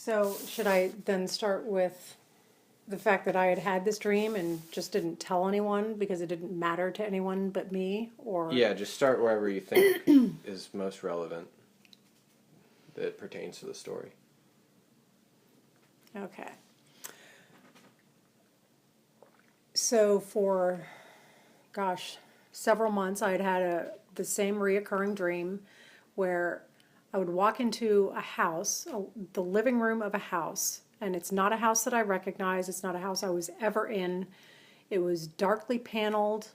So should I then start with the fact that I had had this dream and just didn't tell anyone because it didn't matter to anyone but me? Or Yeah, just start wherever you think is most relevant that pertains to the story. okay. So for, gosh, several months I had had the same reoccurring dream where I would walk into a house, the living room of a house, and it's not a house that I recognize. It's not a house I was ever in. It was darkly paneled.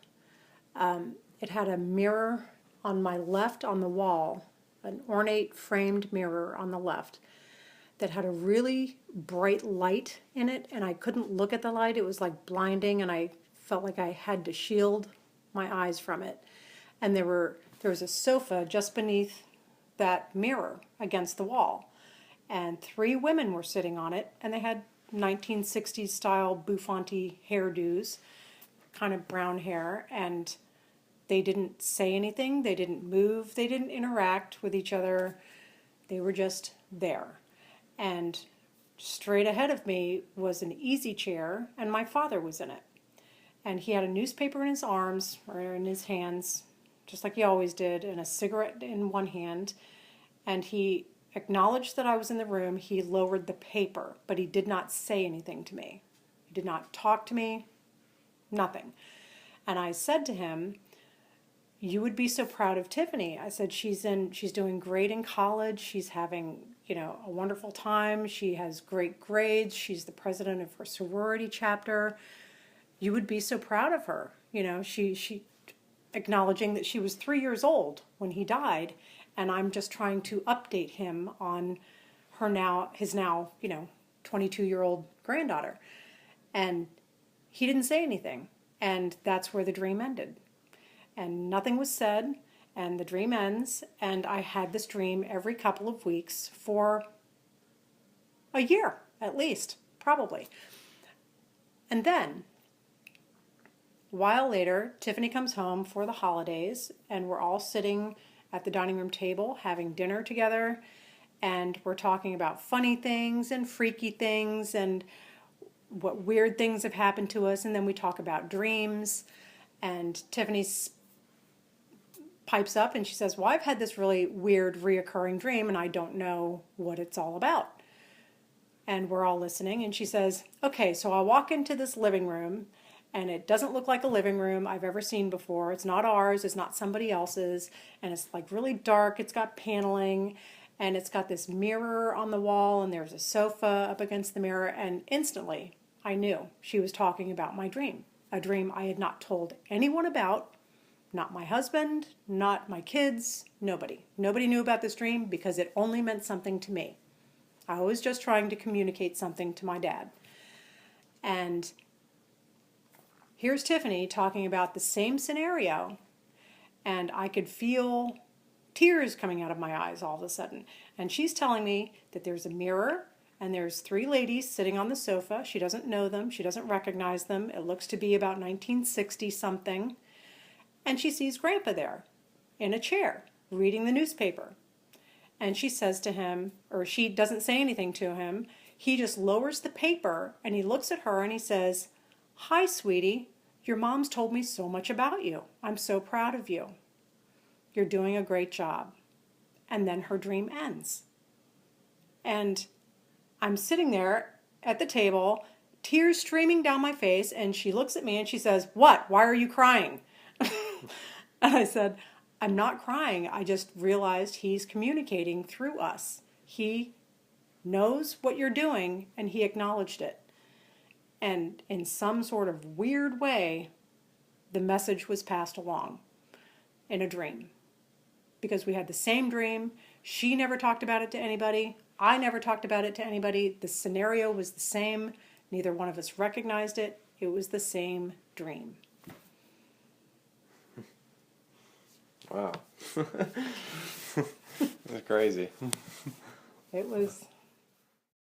It had a mirror on my left on the wall, an ornate framed mirror on the left that had a really bright light in it, and I couldn't look at the light. It was like blinding, and I felt like I had to shield my eyes from it. And there was a sofa just beneath that mirror against the wall, and three women were sitting on it, and they had 1960s style bouffant hairdos, kind of brown hair, and they didn't say anything, they didn't move, they didn't interact with each other, they were just there. And straight ahead of me was an easy chair, and my father was in it. And he had a newspaper in his arms, or in his hands, just like he always did, and a cigarette in one hand. And he acknowledged that I was in the room. He lowered the paper, but he did not say anything to me. He did not talk to me, nothing. And I said to him, "You would be so proud of Tiffany." I said, she's doing great in college. She's having, a wonderful time. She has great grades. She's the president of her sorority chapter. You would be so proud of her. She acknowledging that she was 3 years old when he died, and I'm just trying to update him on his now 22-year-old granddaughter. And he didn't say anything, and that's where the dream ended. And nothing was said, and the dream ends, and I had this dream every couple of weeks for a year, at least, probably. And then, a while later, Tiffany comes home for the holidays, and we're all sitting at the dining room table having dinner together, and we're talking about funny things and freaky things and what weird things have happened to us, and then we talk about dreams, and Tiffany pipes up and she says, "Well, I've had this really weird reoccurring dream, and I don't know what it's all about." And we're all listening, and she says, "Okay, so I walk into this living room, and it doesn't look like a living room I've ever seen before. It's not ours, it's not somebody else's, and it's like really dark, it's got paneling, and it's got this mirror on the wall, and there's a sofa up against the mirror." And instantly I knew she was talking about my dream, a dream I had not told anyone about, not my husband, not my kids, nobody. Nobody knew about this dream because it only meant something to me. I was just trying to communicate something to my dad. And here's Tiffany talking about the same scenario, and I could feel tears coming out of my eyes all of a sudden. And she's telling me that there's a mirror, and there's three ladies sitting on the sofa. She doesn't know them. She doesn't recognize them. It looks to be about 1960 something. And she sees Grandpa there in a chair reading the newspaper. And she says to him, or she doesn't say anything to him. He just lowers the paper and he looks at her and he says, "Hi, sweetie. Your mom's told me so much about you. I'm so proud of you. You're doing a great job." And then her dream ends. And I'm sitting there at the table, tears streaming down my face, and she looks at me and she says, "What? Why are you crying?" And I said, "I'm not crying. I just realized he's communicating through us. He knows what you're doing, and he acknowledged it. And in some sort of weird way, the message was passed along in a dream. Because we had the same dream. She never talked about it to anybody. I never talked about it to anybody. The scenario was the same. Neither one of us recognized it. It was the same dream." Wow. That's crazy. It was